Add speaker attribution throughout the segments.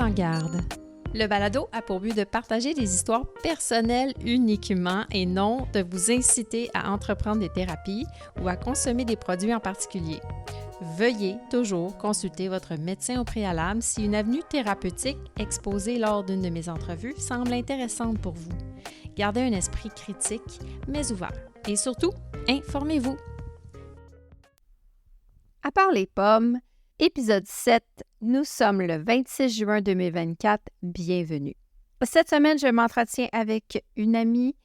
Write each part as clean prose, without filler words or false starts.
Speaker 1: Enfants Garde. Le balado a pour but de partager des histoires personnelles uniquement et non de vous inciter à entreprendre des thérapies ou à consommer des produits en particulier. Veuillez toujours consulter votre médecin au préalable si une avenue thérapeutique exposée lors d'une de mes entrevues semble intéressante pour vous. Gardez un esprit critique, mais ouvert. Et surtout, informez-vous.
Speaker 2: À part les pommes, épisode 7, nous sommes le 26 juin 2024. Bienvenue. Cette semaine, je m'entretiens avec une amie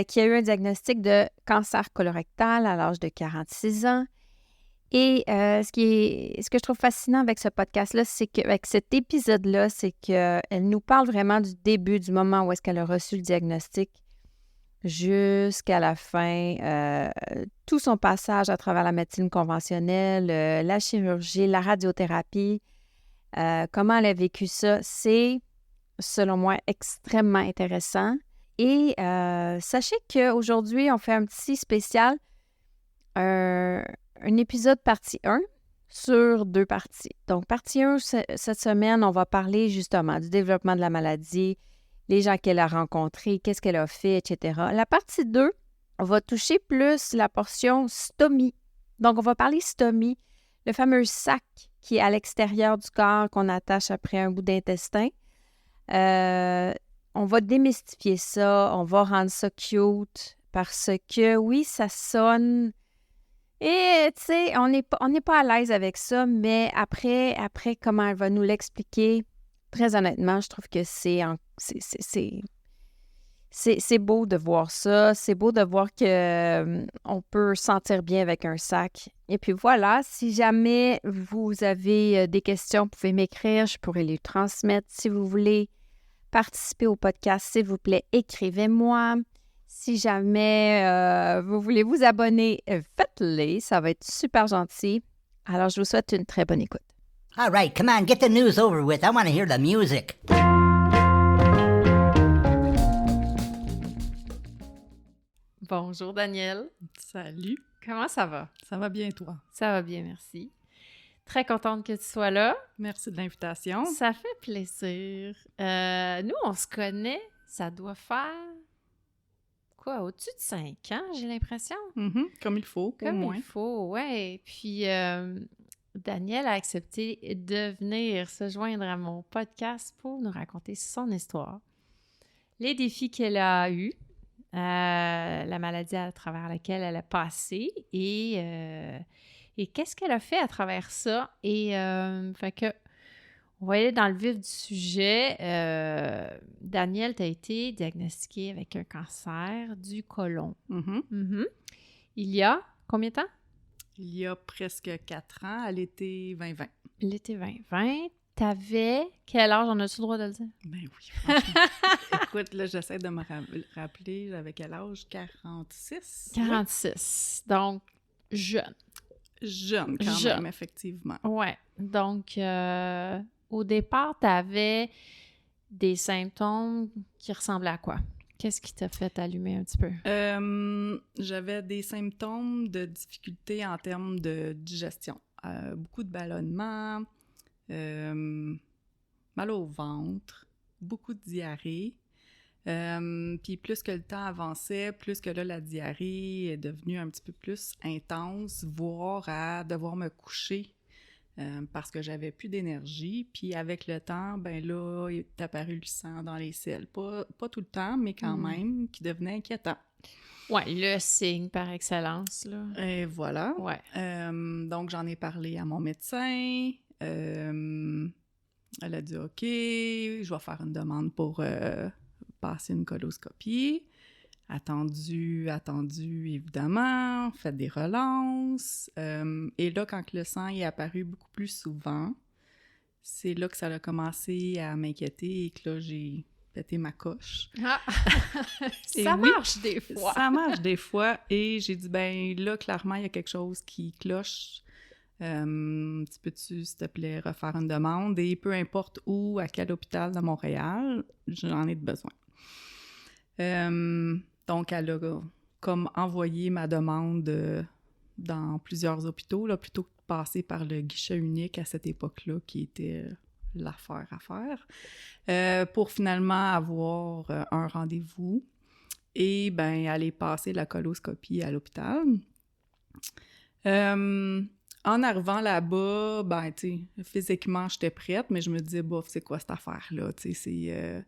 Speaker 2: qui a eu un diagnostic de cancer colorectal à l'âge de 46 ans. Et ce que je trouve fascinant avec ce podcast-là, c'est qu'avec cet épisode-là, c'est qu'elle nous parle vraiment du début, du moment où est-ce qu'elle a reçu le diagnostic jusqu'à la fin, tout son passage à travers la médecine conventionnelle, la chirurgie, la radiothérapie, comment elle a vécu ça, c'est, selon moi, extrêmement intéressant. Et sachez qu'aujourd'hui, on fait un petit spécial, un épisode partie 1 sur 2 parties. Donc, partie 1, cette semaine, on va parler justement du développement de la maladie, les gens qu'elle a rencontrés, qu'est-ce qu'elle a fait, etc. La partie 2, on va toucher plus la portion stomie. Donc, on va parler stomie, le fameux sac qui est à l'extérieur du corps qu'on attache après un bout d'intestin. On va démystifier ça, on va rendre ça cute parce que, oui, ça sonne... Et, tu sais, on n'est pas à l'aise avec ça, mais après, comment elle va nous l'expliquer, très honnêtement, je trouve que c'est beau de voir ça. C'est beau de voir qu'on peut se sentir bien avec un sac. Et puis voilà, si jamais vous avez des questions, vous pouvez m'écrire, je pourrais les transmettre. Si vous voulez participer au podcast, s'il vous plaît, écrivez-moi. Si jamais vous voulez vous abonner, faites-le. Ça va être super gentil. Alors, je vous souhaite une très bonne écoute.
Speaker 3: All right, come on, get the news over with. I want to hear the music.
Speaker 1: Bonjour Danielle.
Speaker 4: Salut.
Speaker 1: Comment ça va?
Speaker 4: Ça va bien, toi?
Speaker 1: Ça va bien, merci. Très contente que tu sois là.
Speaker 4: Merci de l'invitation.
Speaker 1: Ça fait plaisir. Nous, on se connaît, ça doit faire... Quoi, au-dessus de 5 ans, j'ai l'impression?
Speaker 4: Comme il faut,
Speaker 1: Comme
Speaker 4: au moins.
Speaker 1: il faut, ouais. Puis, Danielle a accepté de venir se joindre à mon podcast pour nous raconter son histoire, les défis qu'elle a eus, la maladie à travers laquelle elle a passé et qu'est-ce qu'elle a fait à travers ça. Et fait que on va aller dans le vif du sujet. Danielle, tu as été diagnostiquée avec un cancer du côlon. Il y a combien de temps?
Speaker 4: Il y a presque 4 ans, à l'été 2020.
Speaker 1: L'été 2020. T'avais quel âge? On a-tu le droit de le dire?
Speaker 4: Ben oui, franchement. Écoute, là, j'essaie de me rappeler, j'avais quel âge? 46?
Speaker 1: 46. Oui. Donc, jeune.
Speaker 4: Jeune, quand même, effectivement.
Speaker 1: Ouais. Donc, au départ, t'avais des symptômes qui ressemblaient à quoi? Qu'est-ce qui t'a fait allumer un petit peu?
Speaker 4: J'avais des symptômes de difficulté en termes de digestion. Beaucoup de ballonnements, mal au ventre, beaucoup de diarrhée. Puis plus que le temps avançait, plus que là, la diarrhée est devenue un petit peu plus intense, voire à devoir me coucher parce que j'avais plus d'énergie. Puis avec le temps, ben là, il est apparu le sang dans les selles. Pas tout le temps, mais quand même, qui devenait inquiétant.
Speaker 1: Ouais, le signe par excellence, là.
Speaker 4: Et voilà.
Speaker 1: Ouais.
Speaker 4: Donc, j'en ai parlé à mon médecin. Elle a dit « OK, je vais faire une demande pour passer une coloscopie. » Attendu, évidemment, fait des relances. Et là, quand le sang est apparu beaucoup plus souvent, c'est là que ça a commencé à m'inquiéter et que là, j'ai pété ma coche.
Speaker 1: Ah! Ça
Speaker 4: oui,
Speaker 1: marche des fois!
Speaker 4: Ça marche des fois. Et j'ai dit, ben là, clairement, il y a quelque chose qui cloche. Tu peux-tu, s'il te plaît, refaire une demande? Et peu importe où, à quel hôpital de Montréal, j'en ai besoin. Donc, elle a comme envoyé ma demande dans plusieurs hôpitaux, là, plutôt que de passer par le guichet unique à cette époque-là, qui était l'affaire à faire, pour finalement avoir un rendez-vous et ben aller passer la coloscopie à l'hôpital. En arrivant là-bas, ben, tu sais, physiquement, j'étais prête, mais je me disais, bof, c'est quoi cette affaire-là? Tu sais,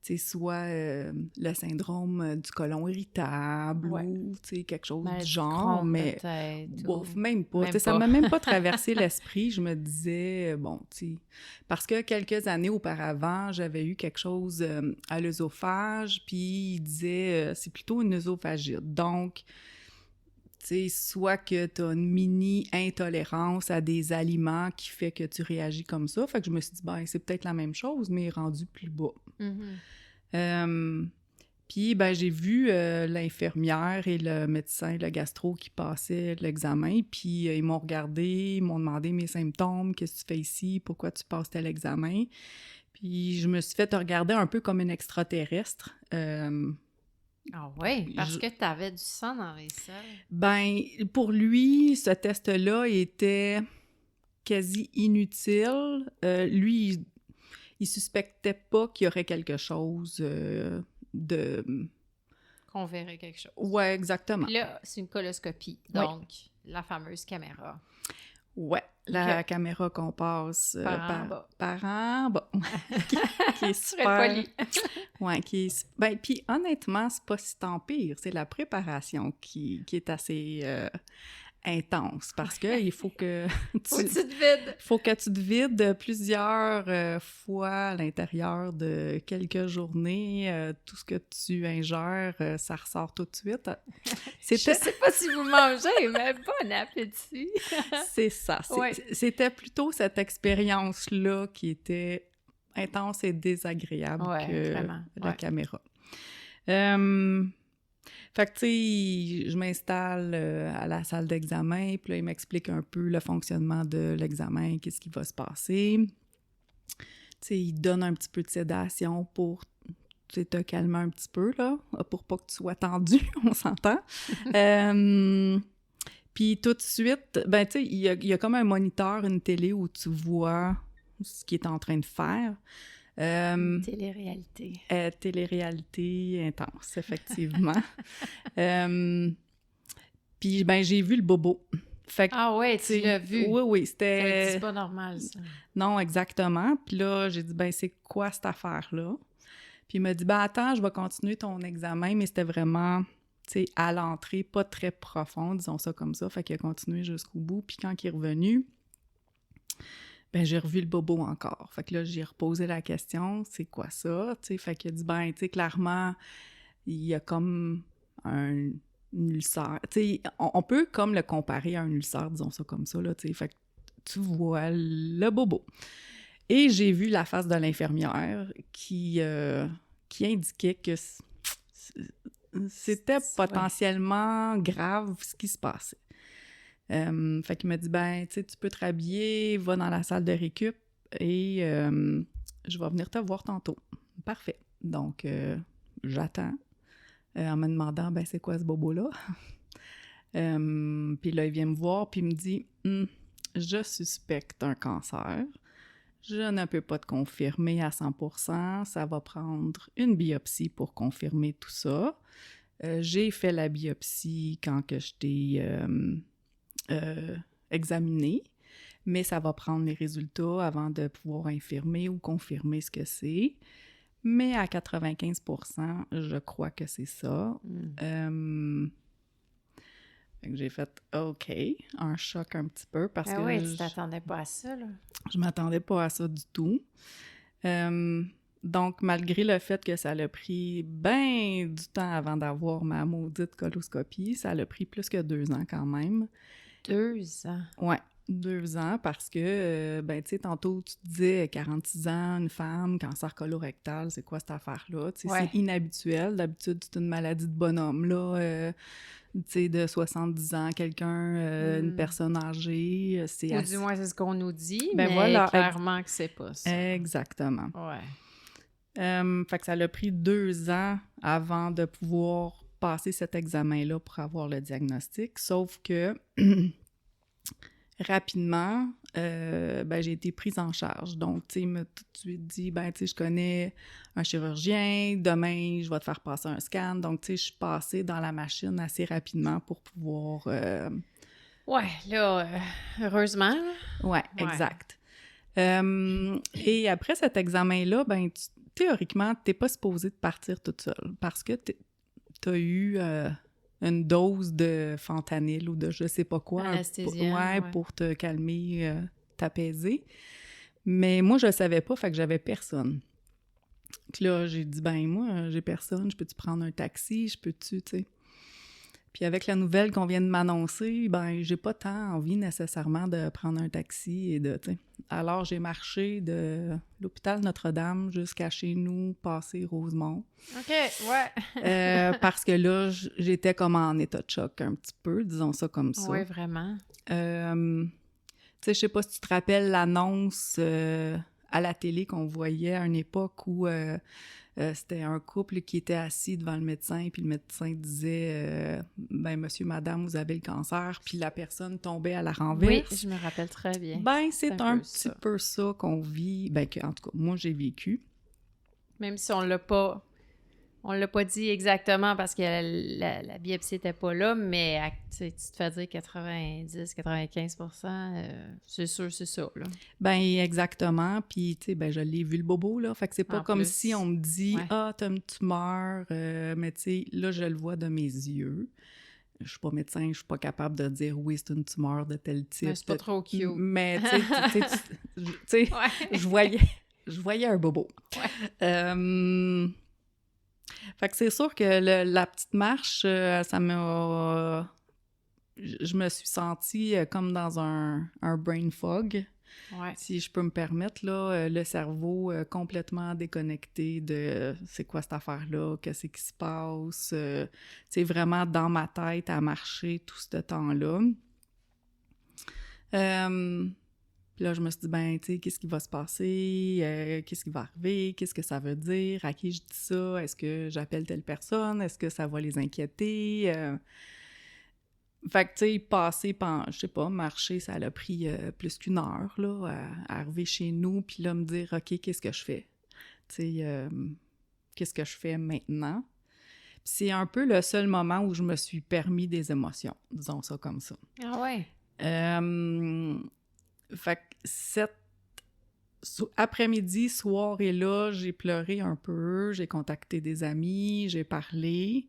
Speaker 4: c'est soit le syndrome du côlon irritable ou, tu sais, quelque chose du genre, mais bof, même pas. Tu sais, ça m'a même pas traversé l'esprit. Je me disais, bon, tu sais, parce que quelques années auparavant, j'avais eu quelque chose à l'œsophage, puis il disait, c'est plutôt une œsophagite. Donc, tu sais, soit que tu as une mini-intolérance à des aliments qui fait que tu réagis comme ça. Fait que je me suis dit, ben, c'est peut-être la même chose, mais rendu plus bas. Puis, ben, j'ai vu l'infirmière et le médecin, le gastro, qui passaient l'examen. Puis, ils m'ont regardé, ils m'ont demandé mes symptômes, qu'est-ce que tu fais ici, pourquoi tu passes tel examen. Puis, je me suis fait regarder un peu comme une extraterrestre.
Speaker 1: Ah oui, parce que tu avais du sang dans les selles.
Speaker 4: Ben, pour lui, ce test-là était quasi inutile. Lui, il suspectait pas qu'il y aurait quelque chose de...
Speaker 1: Qu'on verrait quelque chose.
Speaker 4: Ouais, exactement.
Speaker 1: Puis là, c'est une coloscopie, donc la fameuse caméra.
Speaker 4: Ouais, la caméra qu'on passe par en bas. qui est super... ouais, qui est... Ben, puis honnêtement, c'est pas si tant pire. C'est la préparation qui est assez intense, parce que il faut que faut que tu te vides plusieurs fois à l'intérieur de quelques journées. Tout ce que tu ingères, ça ressort tout de suite.
Speaker 1: Je sais pas si vous mangez, mais bon appétit!
Speaker 4: C'est ça. C'était plutôt cette expérience-là qui était intense et désagréable que
Speaker 1: vraiment.
Speaker 4: La caméra. Fait que, tu sais, je m'installe à la salle d'examen, puis là, il m'explique un peu le fonctionnement de l'examen, qu'est-ce qui va se passer. Tu sais, il donne un petit peu de sédation pour te calmer un petit peu, là, pour pas que tu sois tendu, on s'entend. Puis tout de suite, ben, tu sais, il y a comme un moniteur, une télé où tu vois ce qu'il est en train de faire.
Speaker 1: Télé-réalité.
Speaker 4: Télé-réalité intense, effectivement. Puis, ben, j'ai vu le bobo. Fait que,
Speaker 1: ah ouais, tu l'as vu?
Speaker 4: Oui, c'était...
Speaker 1: C'est pas normal, ça.
Speaker 4: Non, exactement. Puis là, j'ai dit, ben, c'est quoi cette affaire-là? Puis il m'a dit, ben, attends, je vais continuer ton examen, mais c'était vraiment, tu sais, à l'entrée, pas très profond, disons ça comme ça. Fait qu'il a continué jusqu'au bout. Puis quand il est revenu... ben j'ai revu le bobo encore. Fait que là, j'ai reposé la question, c'est quoi ça? Tu sais, fait qu'il a dit, ben, tu sais, clairement, il y a comme un ulcère. Tu sais, on peut comme le comparer à un ulcère, disons ça comme ça, là, tu sais. Fait que tu vois le bobo. Et j'ai vu la face de l'infirmière qui indiquait que c'était potentiellement grave ce qui se passait. Fait qu'il m'a dit, ben, tu sais, tu peux te rhabiller, va dans la salle de récup et je vais venir te voir tantôt. Parfait. Donc, j'attends en me demandant, ben, c'est quoi ce bobo-là? Puis là, il vient me voir puis il me dit, je suspecte un cancer. Je ne peux pas te confirmer à 100%. Ça va prendre une biopsie pour confirmer tout ça. J'ai fait la biopsie quand que je t'ai... examiner, mais ça va prendre les résultats avant de pouvoir infirmer ou confirmer ce que c'est. Mais à 95%, je crois que c'est ça. Fait que j'ai fait « OK », un choc un petit peu parce que...
Speaker 1: oui, tu t'attendais pas à ça, là.
Speaker 4: Je m'attendais pas à ça du tout. Donc, malgré le fait que ça l'a pris bien du temps avant d'avoir ma maudite coloscopie, ça l'a pris plus que 2 ans quand même.
Speaker 1: 2 ans?
Speaker 4: Ouais, 2 ans parce que, ben, tu sais, tantôt, tu disais 46 ans, une femme, cancer colorectal, c'est quoi cette affaire-là? Tu sais, c'est inhabituel. D'habitude, c'est une maladie de bonhomme, là. Tu sais, de 70 ans, quelqu'un, une personne âgée, c'est...
Speaker 1: Ou du moins, c'est ce qu'on nous dit,
Speaker 4: ben
Speaker 1: mais
Speaker 4: voilà,
Speaker 1: clairement que c'est pas ça.
Speaker 4: Exactement.
Speaker 1: Ouais.
Speaker 4: Fait que ça l'a pris 2 ans avant de pouvoir passer cet examen-là pour avoir le diagnostic, sauf que rapidement, j'ai été prise en charge. Donc, tu sais, il m'a tout de suite dit, tu sais, je connais un chirurgien, demain, je vais te faire passer un scan. Donc, tu sais, je suis passée dans la machine assez rapidement pour pouvoir...
Speaker 1: Ouais, là, heureusement.
Speaker 4: Ouais, exact. Et après cet examen-là, théoriquement, t'es pas supposé de partir toute seule parce que t'as eu une dose de fentanyl ou de je sais pas quoi.
Speaker 1: Anesthésiant,
Speaker 4: pour te calmer, t'apaiser. Mais moi, je savais pas, fait que j'avais personne. Donc là, j'ai dit, moi, j'ai personne, je peux-tu prendre un taxi, tu sais. Puis avec la nouvelle qu'on vient de m'annoncer, j'ai pas tant envie nécessairement de prendre un taxi et de, tu sais. Alors, j'ai marché de l'hôpital Notre-Dame jusqu'à chez nous, passé Rosemont.
Speaker 1: OK, ouais.
Speaker 4: Parce que là, j'étais comme en état de choc un petit peu, disons ça comme ça.
Speaker 1: Oui, vraiment.
Speaker 4: Tu sais, je sais pas si tu te rappelles l'annonce à la télé qu'on voyait à une époque où c'était un couple qui était assis devant le médecin, puis le médecin disait monsieur, madame, vous avez le cancer, puis la personne tombait à la renverse.
Speaker 1: Oui, je me rappelle très bien.
Speaker 4: C'est un petit peu ça qu'on vit, en tout cas, moi, j'ai vécu.
Speaker 1: Même si on l'a pas dit exactement parce que la biopsie n'était pas là, mais tu te fais dire 90-95%, c'est sûr, c'est ça, là.
Speaker 4: Exactement. Puis, tu sais, je l'ai vu le bobo, là. Fait que c'est pas comme si on me dit « Ah, t'as une tumeur. » Mais tu sais, là, je le vois de mes yeux. Je suis pas médecin, je suis pas capable de dire « Oui, c'est une tumeur de tel type. »
Speaker 1: C'est pas trop cute.
Speaker 4: Mais, tu sais, je voyais un bobo.
Speaker 1: Ouais.
Speaker 4: Fait que c'est sûr que la petite marche, ça m'a... Je me suis sentie comme dans un brain fog, si je peux me permettre, là, le cerveau complètement déconnecté de c'est quoi cette affaire-là, qu'est-ce qui se passe, c'est vraiment dans ma tête à marcher tout ce temps-là. Puis là, je me suis dit, tu sais, qu'est-ce qui va se passer? Qu'est-ce qui va arriver? Qu'est-ce que ça veut dire? À qui je dis ça? Est-ce que j'appelle telle personne? Est-ce que ça va les inquiéter? Fait que, tu sais, je sais pas, marcher, ça a pris plus qu'1 heure, là, à arriver chez nous, puis là, me dire, OK, qu'est-ce que je fais? Tu sais, qu'est-ce que je fais maintenant? Puis c'est un peu le seul moment où je me suis permis des émotions, disons ça comme ça.
Speaker 1: Ah ouais?
Speaker 4: Fait que cette après-midi, soirée-là, j'ai pleuré un peu, j'ai contacté des amis, j'ai parlé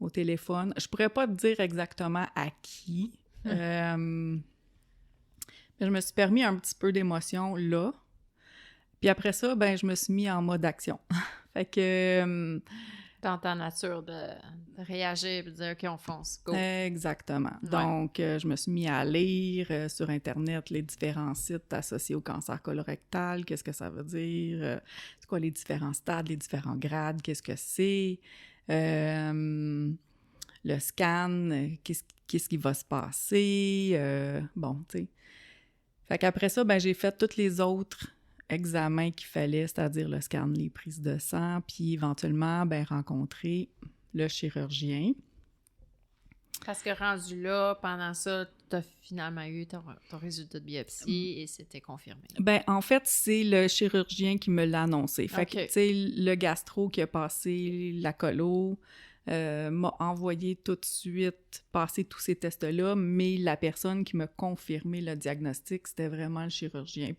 Speaker 4: au téléphone. Je pourrais pas te dire exactement à qui. Mais je me suis permis un petit peu d'émotion là. Puis après ça, je me suis mis en mode action. Fait que...
Speaker 1: dans ta nature de réagir et de dire « OK, on fonce, go ».
Speaker 4: Exactement. Ouais. Donc, je me suis mis à lire sur Internet les différents sites associés au cancer colorectal. Qu'est-ce que ça veut dire? C'est quoi les différents stades, les différents grades? Qu'est-ce que c'est? Le scan, qu'est-ce qui va se passer? Bon, tu sais. Fait qu'après ça, j'ai fait tous les autres examens qu'il fallait, c'est-à-dire le scan, les prises de sang, puis éventuellement, rencontrer le chirurgien.
Speaker 1: Parce que rendu là, pendant ça, tu as finalement eu ton résultat de biopsie et c'était confirmé.
Speaker 4: En fait, c'est le chirurgien qui me l'a annoncé. Fait que, tu sais, le gastro qui a passé la colo m'a envoyé tout de suite passer tous ces tests-là, mais la personne qui m'a confirmé le diagnostic, c'était vraiment le chirurgien.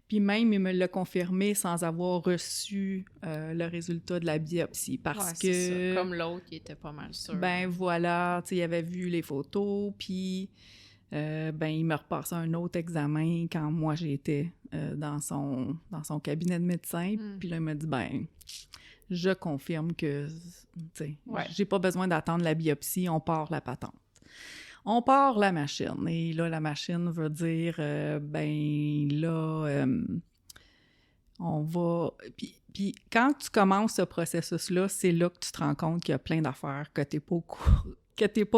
Speaker 4: Puis même, il me l'a confirmé sans avoir reçu le résultat de la biopsie parce que...
Speaker 1: c'est ça. Comme l'autre, il était pas mal sûr.
Speaker 4: Voilà, tu sais, il avait vu les photos, puis il me repassait un autre examen quand moi, j'étais dans son cabinet de médecin. Puis là, il m'a dit, je confirme que, tu sais, j'ai pas besoin d'attendre la biopsie, on part la patente. On part la machine. Et là, la machine veut dire, on va... Puis quand tu commences ce processus-là, c'est là que tu te rends compte qu'il y a plein d'affaires que t'es pas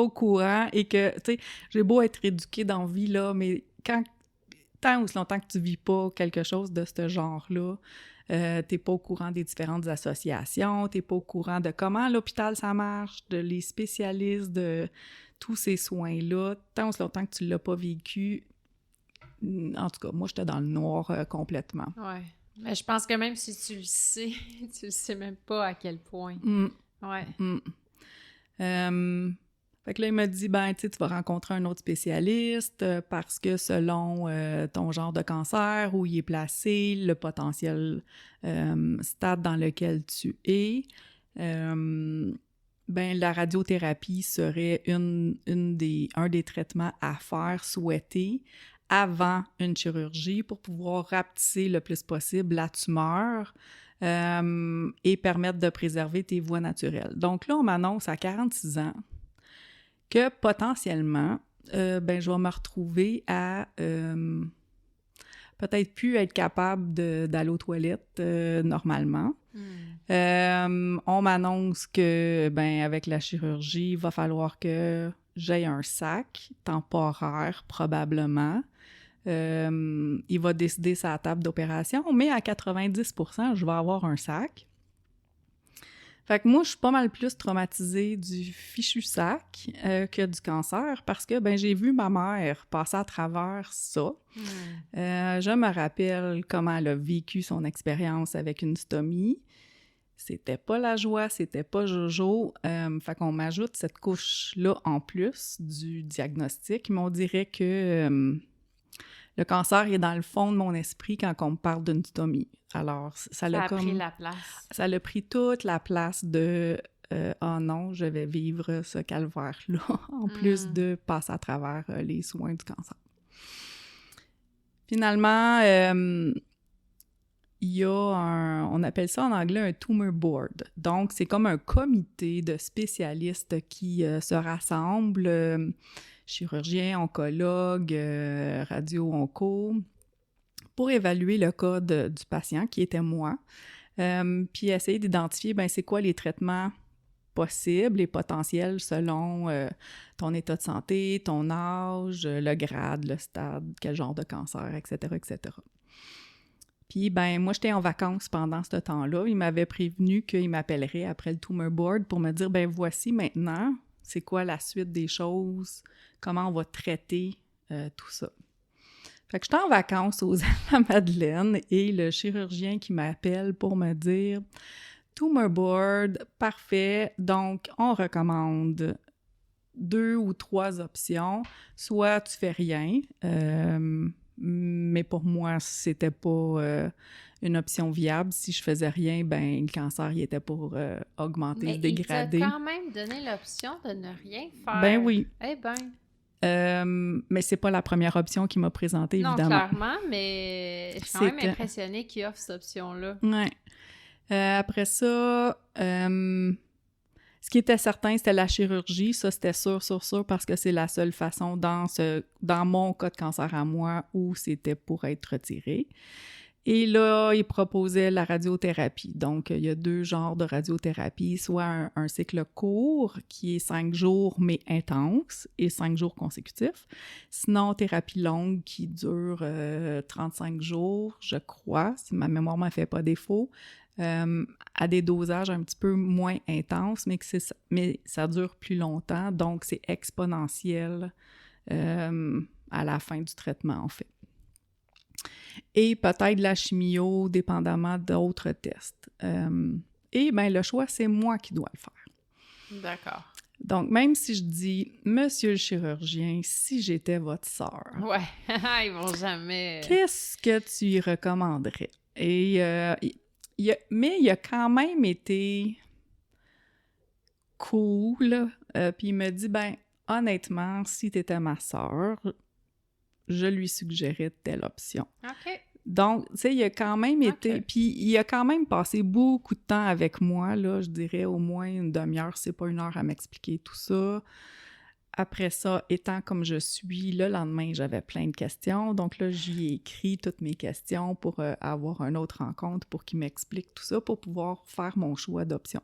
Speaker 4: au courant et que, tu sais, j'ai beau être éduquée dans la vie, là, mais tant aussi longtemps que tu vis pas quelque chose de ce genre-là, t'es pas au courant des différentes associations, t'es pas au courant de comment l'hôpital ça marche, de les spécialistes, de tous ces soins-là, tant aussi longtemps que tu l'as pas vécu, en tout cas, moi, j'étais dans le noir complètement.
Speaker 1: Ouais. Mais je pense que même si tu le sais, tu le sais même pas à quel point. Ouais.
Speaker 4: Fait que là, il m'a dit, ben, tu sais, tu vas rencontrer un autre spécialiste parce que selon ton genre de cancer, où il est placé, le potentiel stade dans lequel tu es, ben, la radiothérapie serait un des traitements à faire souhaités avant une chirurgie pour pouvoir rapetisser le plus possible la tumeur et permettre de préserver tes voies naturelles. Donc là, on m'annonce à 46 ans que potentiellement, ben, je vais me retrouver à peut-être plus être capable d'aller aux toilettes normalement. On m'annonce que, ben, avec la chirurgie, il va falloir que j'aie un sac temporaire, probablement. Il va décider sa table d'opération, mais à 90%, je vais avoir un sac. Fait que moi, je suis pas mal plus traumatisée du fichu sac que du cancer parce que, ben, j'ai vu ma mère passer à travers ça. Je me rappelle comment elle a vécu son expérience avec une stomie. C'était pas la joie, c'était pas jojo. Fait qu'on m'ajoute cette couche-là en plus du diagnostic, mais on dirait que le cancer est dans le fond de mon esprit quand on me parle d'une stomie. Alors, ça a
Speaker 1: pris la place.
Speaker 4: Ça a pris toute la place de « Oh non, je vais vivre ce calvaire-là », en plus de passer à travers les soins du cancer. Finalement, il y a on appelle ça en anglais un tumor board. Donc, c'est comme un comité de spécialistes qui se rassemblent, chirurgiens, oncologues, radio-onco, pour évaluer le cas du patient, qui était moi, puis essayer d'identifier, ben, c'est quoi les traitements possibles et potentiels selon ton état de santé, ton âge, le grade, le stade, quel genre de cancer, etc., etc. Puis, ben, moi, j'étais en vacances pendant ce temps-là. Il m'avait prévenu qu'il m'appellerait après le tumor board pour me dire, ben, voici maintenant, c'est quoi la suite des choses, comment on va traiter tout ça. Fait que j'étais en vacances aux Îles-de-la-Madeleine et le chirurgien qui m'appelle pour me dire « Tumor board, parfait, donc on recommande 2 ou 3 options. Soit tu fais rien, mais pour moi, c'était pas une option viable. Si je faisais rien, ben le cancer, il était pour augmenter, se dégrader.
Speaker 1: Mais il t'a quand même donné l'option de ne rien faire.
Speaker 4: Ben oui.
Speaker 1: Eh ben.
Speaker 4: Mais c'est pas la première option qu'il m'a présentée, évidemment.
Speaker 1: Non, clairement, mais je suis quand même impressionnée qu'il offre cette option-là.
Speaker 4: Ouais. Après ça, ce qui était certain, c'était la chirurgie. Ça, c'était sûr, parce que c'est la seule façon dans mon cas de cancer à moi où c'était pour être retiré. Et là, il proposait la radiothérapie. Donc, il y a 2 genres de radiothérapie, soit un cycle court, qui est 5 jours, mais intense, et 5 jours consécutifs. Sinon, thérapie longue, qui dure 35 jours, je crois, si ma mémoire ne me fait pas défaut, à des dosages un petit peu moins intenses, mais ça dure plus longtemps, donc c'est exponentiel à la fin du traitement, en fait. Et peut-être la chimio, dépendamment d'autres tests. Et bien, le choix, c'est moi qui dois le faire.
Speaker 1: D'accord.
Speaker 4: Donc, même si je dis « Monsieur le chirurgien, si j'étais votre sœur... »
Speaker 1: Ouais, ils vont jamais...
Speaker 4: Qu'est-ce que tu y recommanderais? Et mais il a quand même été cool. Puis il me dit, ben honnêtement, si t'étais ma sœur, je lui suggérais telle option.
Speaker 1: OK.
Speaker 4: Donc, tu sais, il a quand même été... Puis il a quand même passé beaucoup de temps avec moi, là, je dirais au moins une demi-heure, c'est pas 1 heure à m'expliquer tout ça. Après ça, étant comme je suis, le lendemain, j'avais plein de questions. Donc là, j'y ai écrit toutes mes questions pour avoir une autre rencontre pour qu'il m'explique tout ça, pour pouvoir faire mon choix d'option.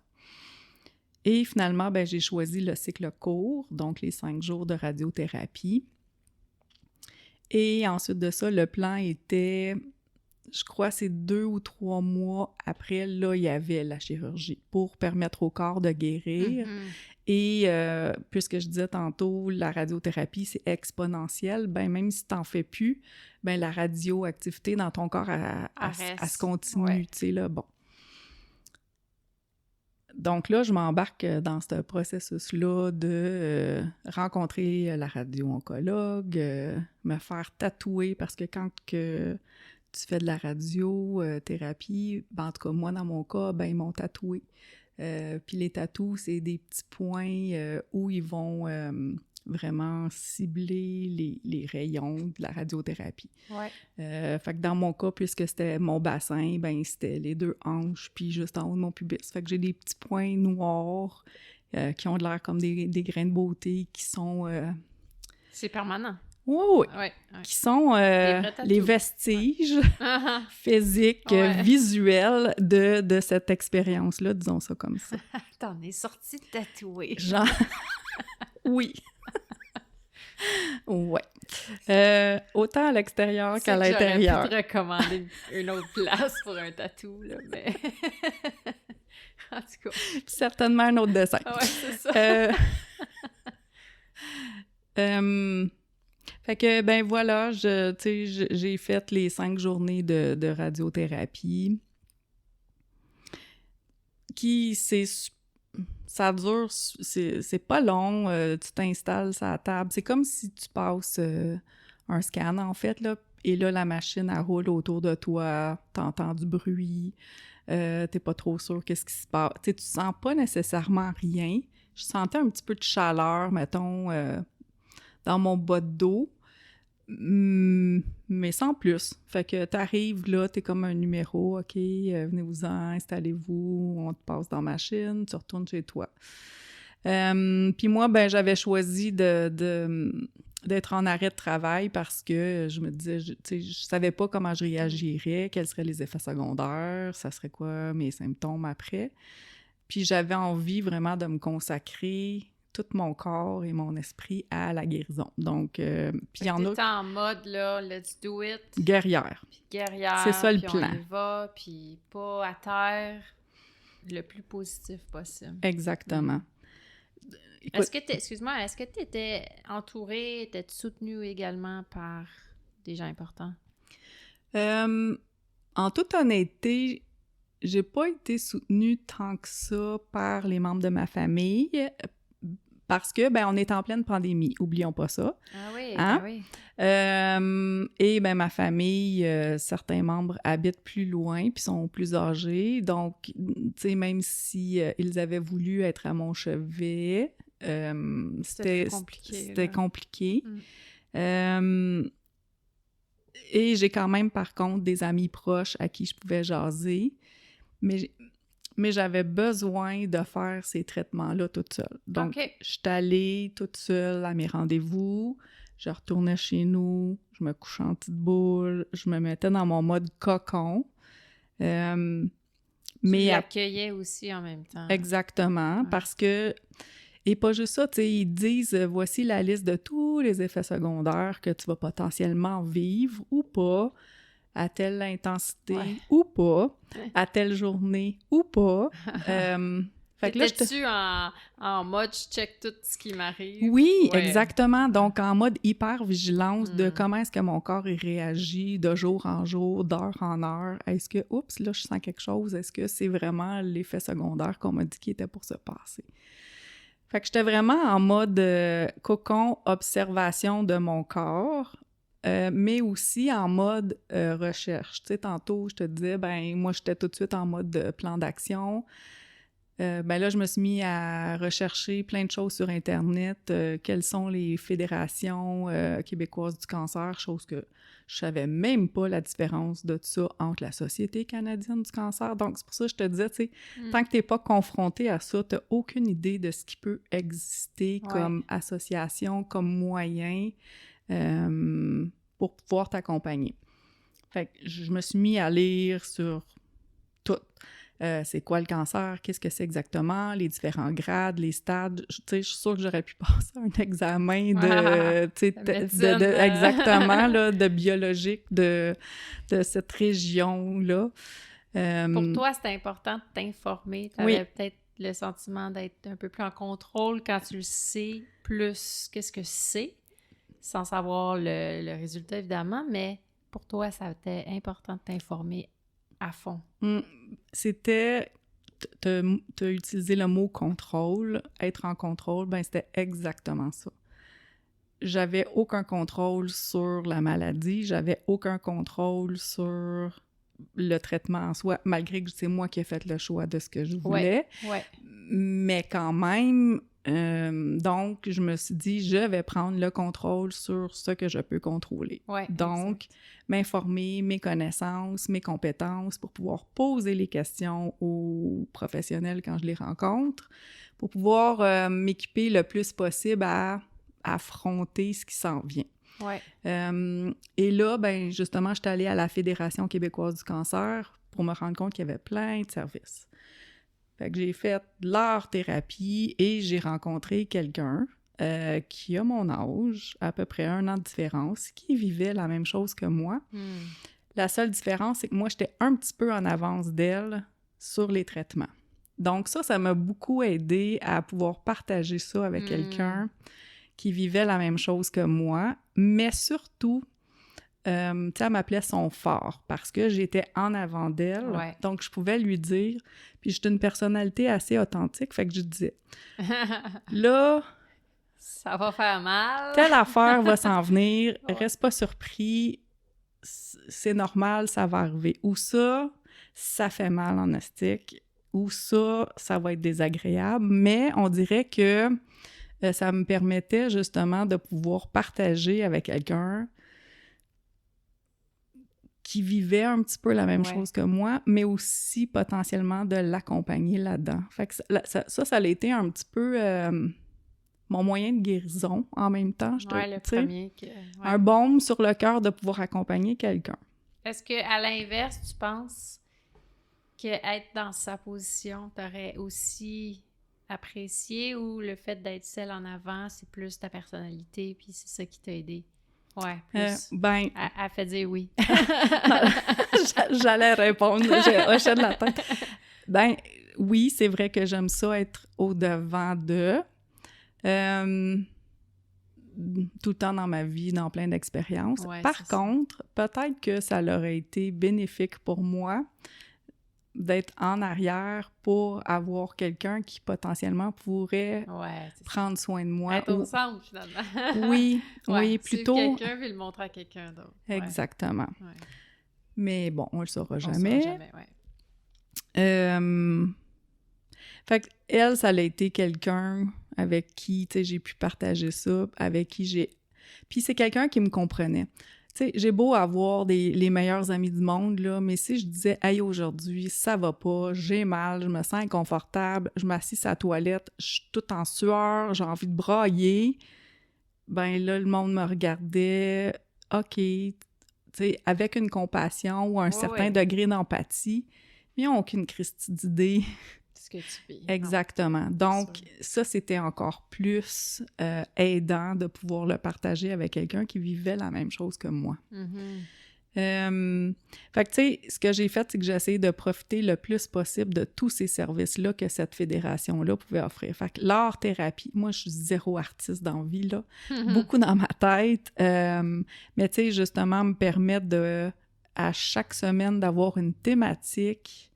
Speaker 4: Et finalement, ben, j'ai choisi le cycle court, donc les 5 jours de radiothérapie. Et ensuite de ça, le plan était, je crois, c'est 2 ou 3 mois après, là, il y avait la chirurgie pour permettre au corps de guérir Et puisque je disais tantôt, la radiothérapie, c'est exponentiel, ben même si tu n'en fais plus, ben la radioactivité dans ton corps, elle se continue, tu sais, là, bon. Donc là, je m'embarque dans ce processus-là de rencontrer la radio-oncologue, me faire tatouer, parce que quand tu fais de la radiothérapie, ben, en tout cas, moi, dans mon cas, ben ils m'ont tatoué. Puis les tatous, c'est des petits points où ils vont vraiment cibler les rayons de la radiothérapie.
Speaker 1: Ouais.
Speaker 4: Fait que dans mon cas, puisque c'était mon bassin, ben c'était les 2 hanches, puis juste en haut de mon pubis. Fait que j'ai des petits points noirs qui ont de l'air comme des grains de beauté qui sont...
Speaker 1: C'est permanent.
Speaker 4: Oui,
Speaker 1: Ouais.
Speaker 4: qui sont les vestiges physiques, visuels de cette expérience-là, disons ça comme ça.
Speaker 1: T'en es sorti tatoué.
Speaker 4: Genre, oui. Ouais. Autant à l'extérieur qu'à l'intérieur.
Speaker 1: J'aurais pu te recommander une autre place pour un tatou, là, mais... en tout cas.
Speaker 4: Certainement un autre dessin.
Speaker 1: Ouais, c'est ça.
Speaker 4: Fait que, ben voilà, j'ai fait les 5 journées de radiothérapie qui, ça dure, c'est pas long, tu t'installes sur la table. C'est comme si tu passes un scan, en fait, là, et là, la machine, elle roule autour de toi, t'entends du bruit, t'es pas trop sûr qu'est-ce qui se passe. Tu sens pas nécessairement rien. Je sentais un petit peu de chaleur, mettons, dans mon bas de dos, mais sans plus. Fait que t'arrives là, t'es comme un numéro, OK, venez-vous-en, installez-vous, on te passe dans la machine, tu retournes chez toi. Puis moi, ben j'avais choisi d'être en arrêt de travail parce que je me disais, je savais pas comment je réagirais, quels seraient les effets secondaires, ça serait quoi mes symptômes après. Puis j'avais envie vraiment de me consacrer tout mon corps et mon esprit à la guérison. Donc, puis il y en a...
Speaker 1: T'étais en mode, là, let's do it.
Speaker 4: Guerrière.
Speaker 1: Puis guerrière.
Speaker 4: C'est ça le
Speaker 1: puis
Speaker 4: plan.
Speaker 1: on y va, puis pas à terre, le plus positif possible.
Speaker 4: Exactement. Écoute,
Speaker 1: est-ce que t'étais entourée, étais-tu soutenue également par des gens importants?
Speaker 4: En toute honnêteté, j'ai pas été soutenue tant que ça par les membres de ma famille parce que, ben, on est en pleine pandémie, oublions pas ça.
Speaker 1: Ah oui,
Speaker 4: hein?
Speaker 1: ah oui.
Speaker 4: Et ben ma famille, certains membres habitent plus loin puis sont plus âgés, donc, tu sais, même si ils avaient voulu être à mon chevet, c'était compliqué. Et j'ai quand même, par contre, des amis proches à qui je pouvais jaser, mais j'avais besoin de faire ces traitements-là toute seule. Donc, je suis allée toute seule à mes rendez-vous, je retournais chez nous, je me couchais en petite boule, je me mettais dans mon mode cocon.
Speaker 1: Mais accueillais aussi en même temps.
Speaker 4: Exactement, parce que... Et pas juste ça, tu sais, ils disent « Voici la liste de tous les effets secondaires que tu vas potentiellement vivre ou pas, à telle intensité ou pas, à telle journée ou pas. »
Speaker 1: T'étais-tu en mode « je check tout ce qui m'arrive ».
Speaker 4: Oui, exactement. Donc, en mode hyper-vigilance de comment est-ce que mon corps il réagit de jour en jour, d'heure en heure. Est-ce que, oups, là, je sens quelque chose. Est-ce que c'est vraiment l'effet secondaire qu'on m'a dit qui était pour se passer? Fait que j'étais vraiment en mode cocon, observation de mon corps, mais aussi en mode recherche. Tu sais, tantôt, je te disais, ben moi, j'étais tout de suite en mode plan d'action. Ben là, je me suis mis à rechercher plein de choses sur Internet, quelles sont les fédérations québécoises du cancer, chose que je savais même pas la différence de ça entre la Société canadienne du cancer. Donc, c'est pour ça que je te disais, tu sais, tant que t'es pas confronté à ça, t'as aucune idée de ce qui peut exister comme association, comme moyen pour pouvoir t'accompagner. Fait que je me suis mis à lire sur tout. C'est quoi le cancer, qu'est-ce que c'est exactement, les différents grades, les stades. Tu sais, je suis sûre que j'aurais pu passer un examen exactement, là, de biologique de cette région-là.
Speaker 1: Pour toi, c'était important de t'informer. Tu avais peut-être le sentiment d'être un peu plus en contrôle quand tu le sais plus qu'est-ce que c'est, sans savoir le résultat, évidemment, mais pour toi, ça a été important de t'informer à fond.
Speaker 4: C'était... T'as utilisé le mot « contrôle ». Être en contrôle, ben c'était exactement ça. J'avais aucun contrôle sur la maladie, j'avais aucun contrôle sur le traitement en soi, malgré que c'est moi qui ai fait le choix de ce que je voulais.
Speaker 1: Ouais.
Speaker 4: Mais quand même, donc, je me suis dit, je vais prendre le contrôle sur ce que je peux contrôler.
Speaker 1: Ouais,
Speaker 4: donc, m'informer, mes connaissances, mes compétences pour pouvoir poser les questions aux professionnels quand je les rencontre, pour pouvoir m'équiper le plus possible à affronter ce qui s'en vient.
Speaker 1: Ouais.
Speaker 4: Et là, ben justement, j'étais allée à la Fédération québécoise du cancer pour me rendre compte qu'il y avait plein de services. Fait que j'ai fait de l'art-thérapie et j'ai rencontré quelqu'un qui a mon âge, à peu près 1 an de différence, qui vivait la même chose que moi. La seule différence, c'est que moi, j'étais un petit peu en avance d'elle sur les traitements. Donc ça m'a beaucoup aidé à pouvoir partager ça avec quelqu'un qui vivait la même chose que moi, mais surtout, tu sais, elle m'appelait son phare parce que j'étais en avant d'elle, donc je pouvais lui dire, puis j'étais une personnalité assez authentique, fait que je disais, là,
Speaker 1: ça va faire mal,
Speaker 4: telle affaire va s'en venir, reste pas surpris, c'est normal, ça va arriver, ou ça fait mal en astique, ou ça va être désagréable, mais on dirait que ça me permettait justement de pouvoir partager avec quelqu'un qui vivait un petit peu la même chose que moi, mais aussi potentiellement de l'accompagner là-dedans. Fait que ça a été un petit peu mon moyen de guérison en même temps.
Speaker 1: Le premier.
Speaker 4: Un baume sur le cœur de pouvoir accompagner quelqu'un.
Speaker 1: Est-ce qu'à l'inverse, tu penses qu'être dans sa position t'aurait aussi apprécié, ou le fait d'être celle en avant, c'est plus ta personnalité, puis c'est ça qui t'a aidé? Ouais, plus. Elle fait dire oui.
Speaker 4: J'allais répondre, j'ai hoché de la tête. Ben, oui, c'est vrai que j'aime ça être au-devant de. Tout le temps dans ma vie, dans plein d'expériences. Par contre, peut-être que ça aurait été bénéfique pour moi d'être en arrière pour avoir quelqu'un qui potentiellement pourrait prendre soin de moi.
Speaker 1: Être au centre, finalement.
Speaker 4: Oui, plutôt...
Speaker 1: Suivre quelqu'un puis le montrer à quelqu'un d'autre.
Speaker 4: Exactement.
Speaker 1: Ouais.
Speaker 4: Mais bon, on le saura jamais. Fait qu'elle, ça a été quelqu'un avec qui, tu sais, j'ai pu partager ça, avec qui j'ai... Puis c'est quelqu'un qui me comprenait. Tu sais, j'ai beau avoir les meilleurs amis du monde, là, mais si je disais « Hey, aujourd'hui, ça va pas, j'ai mal, je me sens inconfortable, je m'assis à la toilette, je suis toute en sueur, j'ai envie de brailler », ben là, le monde me regardait « OK », tu sais, avec une compassion ou un certain degré d'empathie, mais ils n'ont aucune Christie d'idée.
Speaker 1: Ce que tu vis.
Speaker 4: Exactement. Donc, ça, c'était encore plus aidant de pouvoir le partager avec quelqu'un qui vivait la même chose que moi. Fait que, tu sais, ce que j'ai fait, c'est que j'ai essayé de profiter le plus possible de tous ces services-là que cette fédération-là pouvait offrir. Fait que l'art-thérapie, moi, je suis zéro artiste dans la vie, là. Beaucoup dans ma tête. Mais, tu sais, justement, me permettre à chaque semaine, d'avoir une thématique,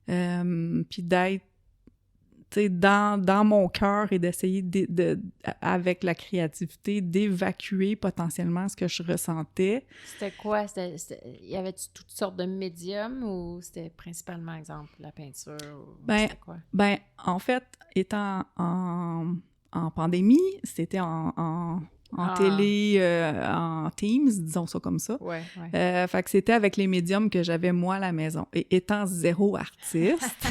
Speaker 4: puis d'être, tu sais, dans mon cœur et d'essayer avec la créativité d'évacuer potentiellement ce que je ressentais.
Speaker 1: C'était quoi? Y avait-tu toutes sortes de médiums, ou c'était principalement, exemple, la peinture? C'était quoi?
Speaker 4: Ben, en fait, étant en pandémie, c'était en télé, en Teams, disons ça comme ça. Fait que c'était avec les médiums que j'avais moi à la maison. Et étant zéro artiste,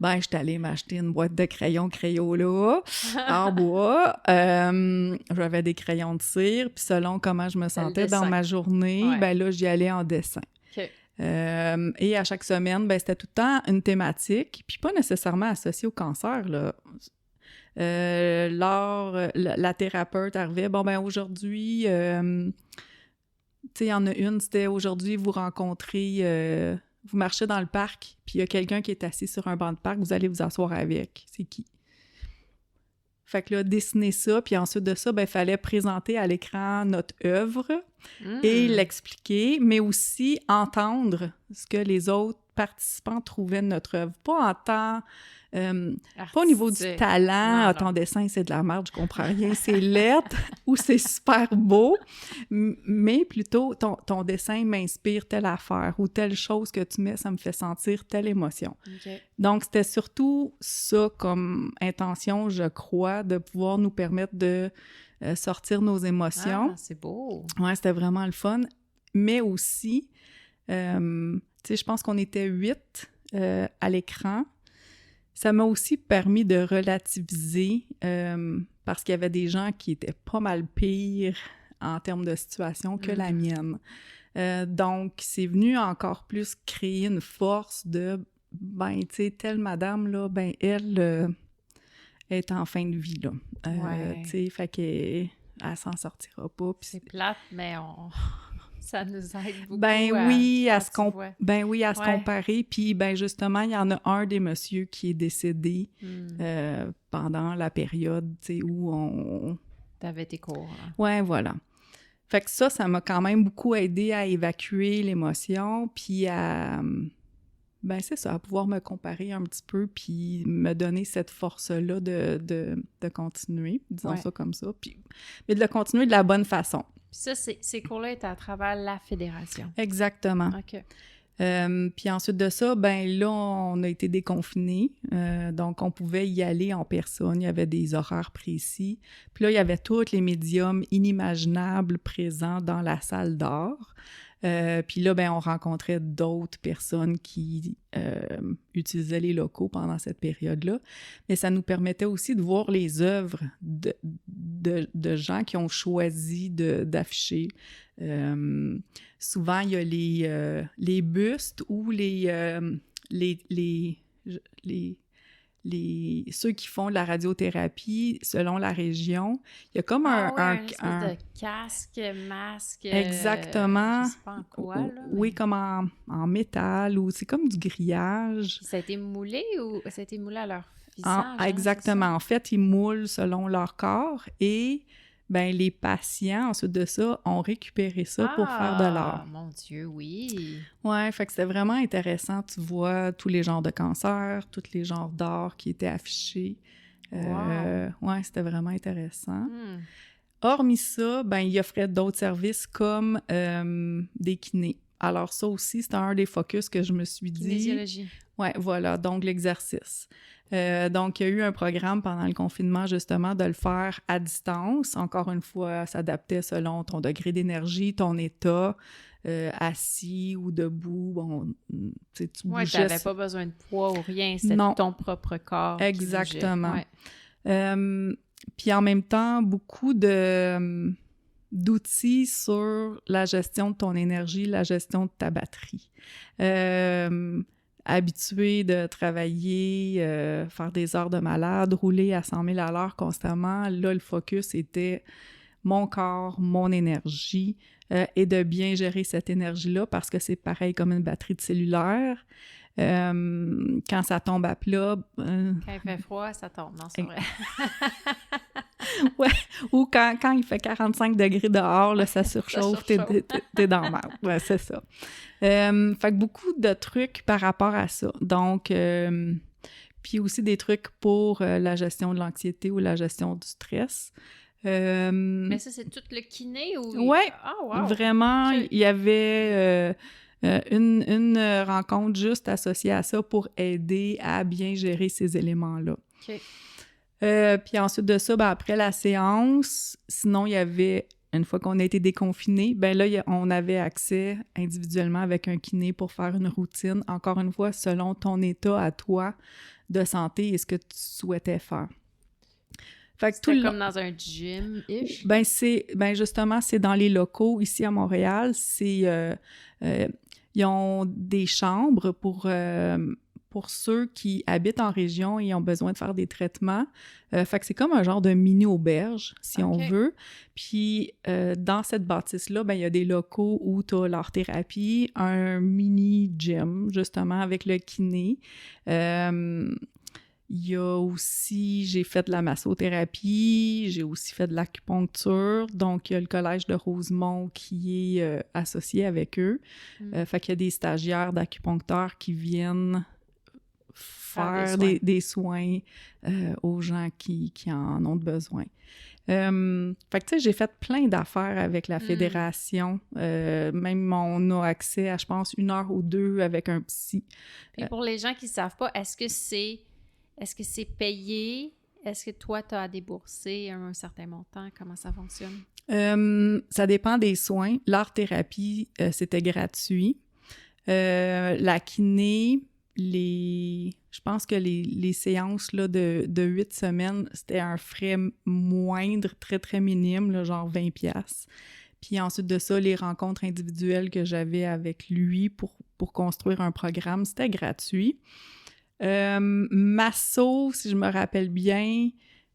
Speaker 4: ben, j'étais allée m'acheter une boîte de crayons Crayola en bois. J'avais des crayons de cire, puis selon comment je me sentais dans ma journée, ben là, j'y allais en dessin. Et à chaque semaine, ben, c'était tout le temps une thématique, puis pas nécessairement associée au cancer, là. La thérapeute arrivait, bon, ben aujourd'hui, tu sais, il y en a une, c'était aujourd'hui, vous rencontrez vous marchez dans le parc, puis il y a quelqu'un qui est assis sur un banc de parc, vous allez vous asseoir avec. C'est qui? Fait que là, dessiner ça, puis ensuite de ça, ben, il fallait présenter à l'écran notre œuvre et l'expliquer, mais aussi entendre ce que les autres participants trouvaient de notre œuvre. Pas en temps... pas au niveau du talent,
Speaker 1: non.
Speaker 4: Ton dessin, c'est de la merde, je comprends rien, c'est laid ou c'est super beau, mais plutôt ton dessin m'inspire telle affaire ou telle chose que tu mets, ça me fait sentir telle émotion.
Speaker 1: Okay.
Speaker 4: Donc, c'était surtout ça comme intention, je crois, de pouvoir nous permettre de sortir nos émotions.
Speaker 1: Ah, c'est beau!
Speaker 4: Ouais, c'était vraiment le fun. Mais aussi, tu sais, je pense qu'on était 8 à l'écran. Ça m'a aussi permis de relativiser parce qu'il y avait des gens qui étaient pas mal pires en termes de situation que la mienne. Donc, c'est venu encore plus créer une force de, ben, tu sais, telle madame, là, ben, elle est en fin de vie, là.
Speaker 1: Ouais.
Speaker 4: Tu sais, fait qu'elle s'en sortira pas.
Speaker 1: C'est plate, mais ça nous aide beaucoup.
Speaker 4: Ben oui, à se
Speaker 1: Ouais.
Speaker 4: comparer. Puis, ben justement, il y en a un des messieurs qui est décédé pendant la période, tu sais, où on...
Speaker 1: T'avais tes cours. Hein.
Speaker 4: Ouais, voilà. Fait que ça m'a quand même beaucoup aidé à évacuer l'émotion, puis à... Ben c'est ça, à pouvoir me comparer un petit peu, puis me donner cette force-là de continuer, disons ça comme ça, puis, mais de le continuer de la bonne façon.
Speaker 1: Puis ça, ces cours-là étaient à travers la fédération.
Speaker 4: Exactement.
Speaker 1: OK.
Speaker 4: Puis ensuite de ça, ben là, on a été déconfinés. Donc, on pouvait y aller en personne. Il y avait des horaires précis. Puis là, il y avait tous les médiums inimaginables présents dans la salle d'art. Puis là, ben, on rencontrait d'autres personnes qui utilisaient les locaux pendant cette période-là. Mais ça nous permettait aussi de voir les œuvres de gens qui ont choisi d'afficher. Souvent, il y a les bustes ou ceux qui font de la radiothérapie selon la région. Il y a comme
Speaker 1: une espèce de casque, masque.
Speaker 4: Exactement.
Speaker 1: Je sais pas en quoi, là.
Speaker 4: Oui, comme en métal ou c'est comme du grillage.
Speaker 1: Ça a été moulé ou ça a été moulé à leur visage?
Speaker 4: Exactement. En fait, ils moulent selon leur corps et ben les patients, ensuite de ça, ont récupéré ça pour faire de l'art.
Speaker 1: Mon Dieu, oui!
Speaker 4: Ouais, fait que c'était vraiment intéressant. Tu vois tous les genres de cancers, tous les genres d'art qui étaient affichés. Ouais, c'était vraiment intéressant. Hormis ça, ben il offrait d'autres services comme des kinés. Alors ça aussi, c'était un des focus que je me suis dit...
Speaker 1: Kinésiologie.
Speaker 4: Ouais, voilà, donc l'exercice. Donc, il y a eu un programme pendant le confinement, justement, de le faire à distance. Encore une fois, s'adaptait selon ton degré d'énergie, ton état, assis ou debout. Bon, tu bougeais.
Speaker 1: Tu n'avais pas besoin de poids ou rien, c'était ton propre corps.
Speaker 4: Exactement.
Speaker 1: Qui bougeait. Ouais.
Speaker 4: Puis en même temps, beaucoup d'outils sur la gestion de ton énergie, la gestion de ta batterie. Habitué de travailler, faire des heures de malade, rouler à 100 000 à l'heure constamment. Là, le focus était mon corps, mon énergie et de bien gérer cette énergie-là parce que c'est pareil comme une batterie de cellulaire. Quand ça tombe à plat...
Speaker 1: Quand il fait froid, ça tombe. Non, c'est vrai.
Speaker 4: Ouais, ou quand il fait 45 degrés dehors, là, ça surchauffe, t'es dans la merde. Ouais, c'est ça. Fait que beaucoup de trucs par rapport à ça. Donc, puis aussi des trucs pour la gestion de l'anxiété ou la gestion du stress.
Speaker 1: Mais ça, c'est tout le kiné ou...
Speaker 4: Ouais,
Speaker 1: wow.
Speaker 4: vraiment, il y avait... une rencontre juste associée à ça pour aider à bien gérer ces éléments-là.
Speaker 1: OK.
Speaker 4: Puis ensuite de ça, ben après la séance, sinon il y avait, une fois qu'on a été déconfinés, ben là, on avait accès individuellement avec un kiné pour faire une routine, encore une fois, selon ton état à toi de santé et ce que tu souhaitais faire. Fait que
Speaker 1: c'était comme dans un gym-ish?
Speaker 4: Ben justement, c'est dans les locaux ici à Montréal. Ils ont des chambres pour ceux qui habitent en région et ont besoin de faire des traitements. Fait que c'est comme un genre de mini-auberge, si on veut. Puis dans cette bâtisse-là, ben il y a des locaux où tu as l'art-thérapie, un mini-gym, justement, avec le kiné. Il y a aussi, j'ai fait de la massothérapie, j'ai aussi fait de l'acupuncture. Donc, il y a le collège de Rosemont qui est associé avec eux. Fait qu'il y a des stagiaires d'acupuncteurs qui viennent faire des soins aux gens qui en ont besoin. Fait que, tu sais, j'ai fait plein d'affaires avec la fédération. Même on a accès à, je pense, 1 heure ou 2 avec un psy.
Speaker 1: Et pour les gens qui ne savent pas, est-ce que c'est payé? Est-ce que toi, tu as à débourser un certain montant? Comment ça fonctionne?
Speaker 4: Ça dépend des soins. L'art-thérapie, c'était gratuit. La kiné, je pense que les séances là, de 8 semaines, c'était un frais moindre, très, très minime, là, genre 20$. Puis ensuite de ça, les rencontres individuelles que j'avais avec lui pour construire un programme, c'était gratuit. Masso, si je me rappelle bien,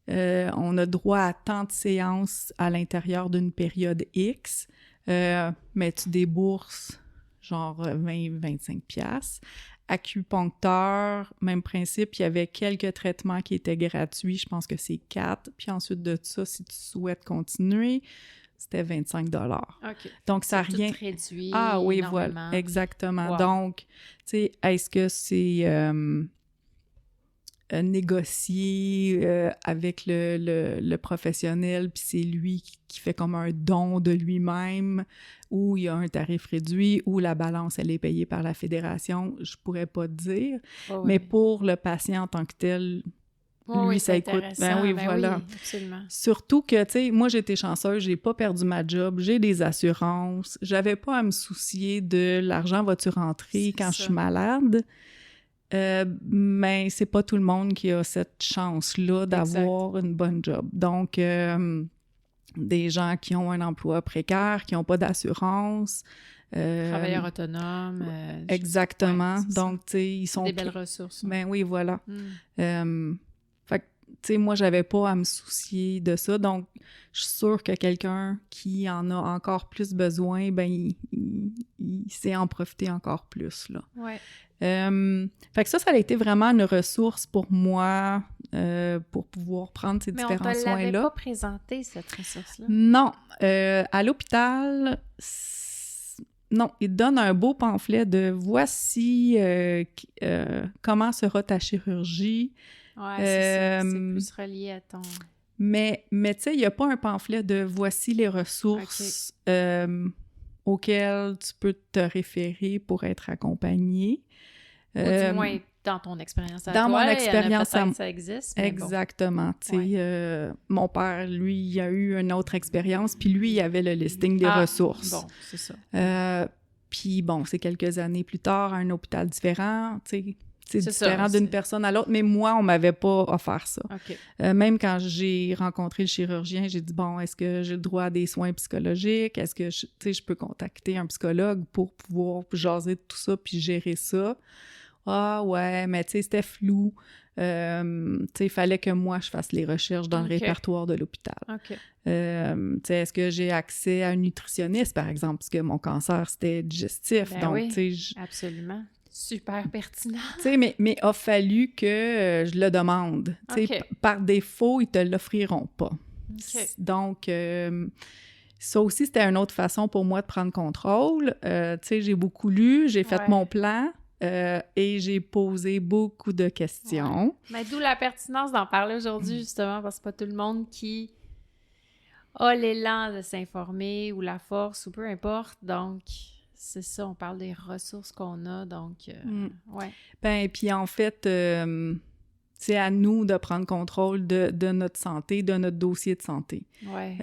Speaker 4: on a droit à tant de séances à l'intérieur d'une période X, mais tu débourses genre 20-25$. Acupuncteur, même principe, il y avait quelques traitements qui étaient gratuits, je pense que c'est 4. Puis ensuite de ça, si tu souhaites continuer, c'était 25$.
Speaker 1: OK.
Speaker 4: Donc, ça
Speaker 1: c'est
Speaker 4: rien...
Speaker 1: tout réduit.
Speaker 4: Ah oui,
Speaker 1: énormément.
Speaker 4: voilà, exactement.
Speaker 1: Wow.
Speaker 4: Donc, tu sais, est-ce que c'est négocier avec le professionnel, puis c'est lui qui fait comme un don de lui-même, ou il y a un tarif réduit, ou la balance, elle est payée par la fédération, je pourrais pas te dire.
Speaker 1: Oh,
Speaker 4: Mais
Speaker 1: oui.
Speaker 4: pour le patient en tant que tel, lui, ça
Speaker 1: c'est
Speaker 4: écoute.
Speaker 1: intéressant.
Speaker 4: Ben oui, voilà.
Speaker 1: Oui, absolument.
Speaker 4: Surtout que, tu sais, moi, j'étais chanceuse, j'ai pas perdu ma job, j'ai des assurances, j'avais pas à me soucier de l'argent va-tu rentrer quand je suis malade. Mais c'est pas tout le monde qui a cette chance-là d'avoir une bonne job. Donc, des gens qui ont un emploi précaire, qui n'ont pas d'assurance.
Speaker 1: Travailleurs autonomes.
Speaker 4: Exactement.
Speaker 1: Ouais,
Speaker 4: donc, tu sais, ils sont...
Speaker 1: Des belles ressources.
Speaker 4: Ben oui, voilà. Fait que, tu sais, moi, j'avais pas à me soucier de ça. Donc, je suis sûre que quelqu'un qui en a encore plus besoin, ben, il sait en profiter encore plus, là.
Speaker 1: Ouais.
Speaker 4: Fait que ça a été vraiment une ressource pour moi pour pouvoir prendre ces différents soins-là.
Speaker 1: Mais on te l'avait pas présenté, cette ressource-là?
Speaker 4: Non. À l'hôpital, non, ils te donnent un beau pamphlet de « Voici comment sera ta chirurgie ».
Speaker 1: Ouais, c'est ça. C'est plus relié à ton...
Speaker 4: Mais tu sais, il n'y a pas un pamphlet de « Voici les ressources auxquelles tu peux te référer pour être accompagné ».
Speaker 1: Ou du moins, dans ton expérience à toi.
Speaker 4: Dans mon expérience,
Speaker 1: ça existe.
Speaker 4: Exactement. Tu sais, mon père, lui, il a eu une autre expérience, puis lui, il avait le listing des ressources.
Speaker 1: Bon, c'est ça.
Speaker 4: Puis bon, c'est quelques années plus tard, à un hôpital différent, tu sais. C'est différent
Speaker 1: ça,
Speaker 4: d'une personne à l'autre, mais moi, on m'avait pas offert ça.
Speaker 1: Okay.
Speaker 4: Même quand j'ai rencontré le chirurgien, j'ai dit, bon, est-ce que j'ai le droit à des soins psychologiques? Est-ce que, je peux contacter un psychologue pour pouvoir jaser de tout ça puis gérer ça? Ah ouais, mais tu sais, c'était flou. Tu sais, il fallait que moi, je fasse les recherches dans le répertoire de l'hôpital. Tu sais, est-ce que j'ai accès à un nutritionniste, par exemple? Parce que mon cancer, c'était digestif.
Speaker 1: Ben
Speaker 4: donc,
Speaker 1: oui,
Speaker 4: tu sais...
Speaker 1: absolument. Super pertinent.
Speaker 4: Tu sais, mais a fallu que je le demande. Tu sais, par défaut, ils te l'offriront pas. Donc, ça aussi, c'était une autre façon pour moi de prendre contrôle. Tu sais, j'ai beaucoup lu, j'ai fait mon plan et j'ai posé beaucoup de questions.
Speaker 1: Mais d'où la pertinence d'en parler aujourd'hui, justement, parce que c'est pas tout le monde qui a l'élan de s'informer ou la force ou peu importe. Donc... C'est ça, on parle des ressources qu'on a, donc, ouais.
Speaker 4: Ben, puis en fait, c'est à nous de prendre contrôle de notre santé, de notre dossier de santé.
Speaker 1: Ouais.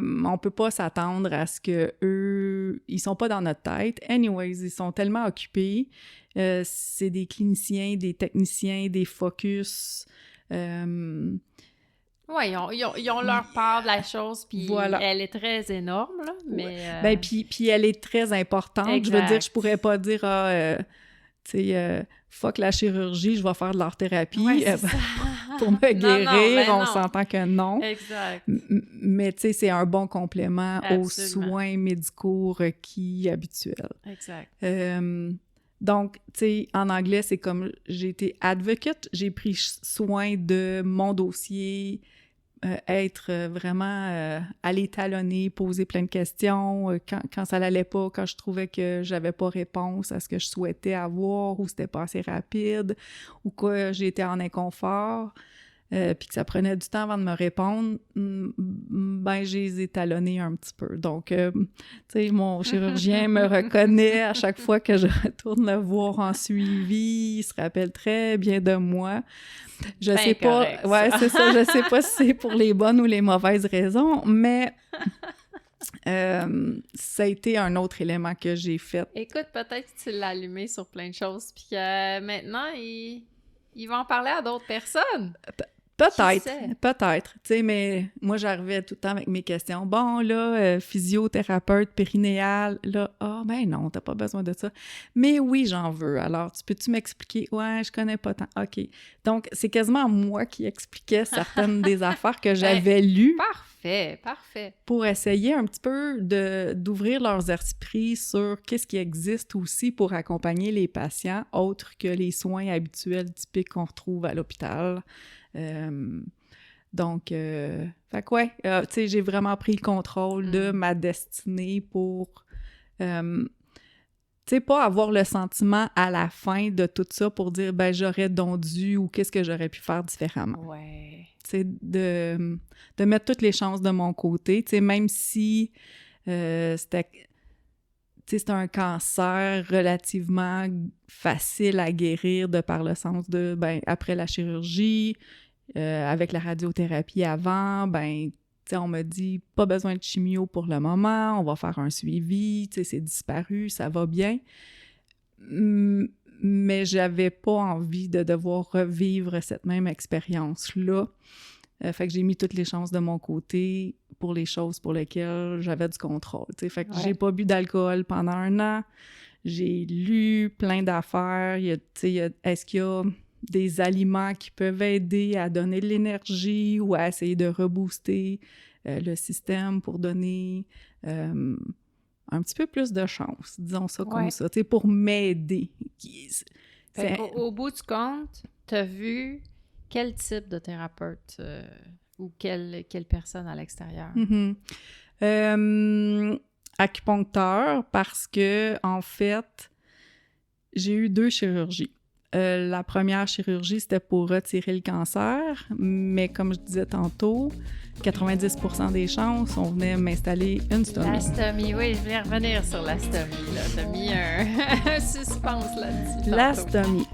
Speaker 4: On peut pas s'attendre à ce que eux, ils sont pas dans notre tête. Anyways, ils sont tellement occupés. C'est des cliniciens, des techniciens, des focus.
Speaker 1: Oui, ils ont leur part de la chose, puis
Speaker 4: voilà.
Speaker 1: Elle est très énorme, là, mais...
Speaker 4: Ben, puis elle est très importante. Exact. Je veux dire, je pourrais pas dire, tu fuck la chirurgie, je vais faire de l'art-thérapie
Speaker 1: Ouais, c'est ça.
Speaker 4: pour me guérir. On s'entend que non.
Speaker 1: Exact.
Speaker 4: Mais tu sais, c'est un bon complément aux
Speaker 1: Absolument.
Speaker 4: soins médicaux requis habituels.
Speaker 1: Exact.
Speaker 4: Donc, tu sais, en anglais, c'est comme j'ai été advocate, j'ai pris soin de mon dossier, être vraiment aller talonner, poser plein de questions quand ça l'allait pas, quand je trouvais que j'avais pas réponse à ce que je souhaitais avoir ou c'était pas assez rapide ou que j'étais en inconfort. Puis que ça prenait du temps avant de me répondre, ben je les ai talonnés un petit peu. Donc, tu sais, mon chirurgien me reconnaît à chaque fois que je retourne le voir en suivi, il se rappelle très bien de moi. Je sais pas,
Speaker 1: correct,
Speaker 4: ouais,
Speaker 1: ça.
Speaker 4: c'est ça, je sais pas si c'est pour les bonnes ou les mauvaises raisons, mais ça a été un autre élément que j'ai fait.
Speaker 1: Écoute, peut-être que tu l'as allumé sur plein de choses, puis que maintenant, il va en parler à d'autres personnes.
Speaker 4: Peut-être, tu sais, mais moi, j'arrivais tout le temps avec mes questions. Bon, là, physiothérapeute périnéal, là, ben non, t'as pas besoin de ça. Mais oui, j'en veux. Alors, peux-tu m'expliquer? Ouais, je connais pas tant. OK. Donc, c'est quasiment moi qui expliquais certaines des affaires que j'avais lues.
Speaker 1: Parfait.
Speaker 4: Pour essayer un petit peu d'ouvrir leurs esprits sur qu'est-ce qui existe aussi pour accompagner les patients, autres que les soins habituels typiques qu'on retrouve à l'hôpital. Donc, fait que ouais, tu sais, j'ai vraiment pris le contrôle de ma destinée pour, tu sais, pas avoir le sentiment à la fin de tout ça pour dire, ben, j'aurais donc dû ou qu'est-ce que j'aurais pu faire différemment.
Speaker 1: Ouais.
Speaker 4: Tu sais, de mettre toutes les chances de mon côté, tu sais, même si c'était... Tu sais, c'est un cancer relativement facile à guérir de par le sens de, ben, après la chirurgie, avec la radiothérapie avant, ben, tu sais, on m'a dit, pas besoin de chimio pour le moment, on va faire un suivi, tu sais, c'est disparu, ça va bien. Mais j'avais pas envie de devoir revivre cette même expérience-là. Fait que j'ai mis toutes les chances de mon côté pour les choses pour lesquelles j'avais du contrôle. T'sais. Fait que j'ai pas bu d'alcool pendant 1 an. J'ai lu plein d'affaires. Est-ce qu'il y a des aliments qui peuvent aider à donner de l'énergie ou à essayer de rebooster le système pour donner un petit peu plus de chance, disons ça comme ça, pour m'aider.
Speaker 1: Au bout du compte, t'as vu quel type de thérapeute ou quelle personne à l'extérieur?
Speaker 4: Acupuncteur, parce que, en fait, j'ai eu 2 chirurgies. La première chirurgie, c'était pour retirer le cancer, mais comme je disais tantôt, 90% des chances, on venait m'installer une stomie.
Speaker 1: La stomie, oui, je voulais revenir sur la stomie. Là. T'as mis un suspense là-dessus.
Speaker 4: La stomie.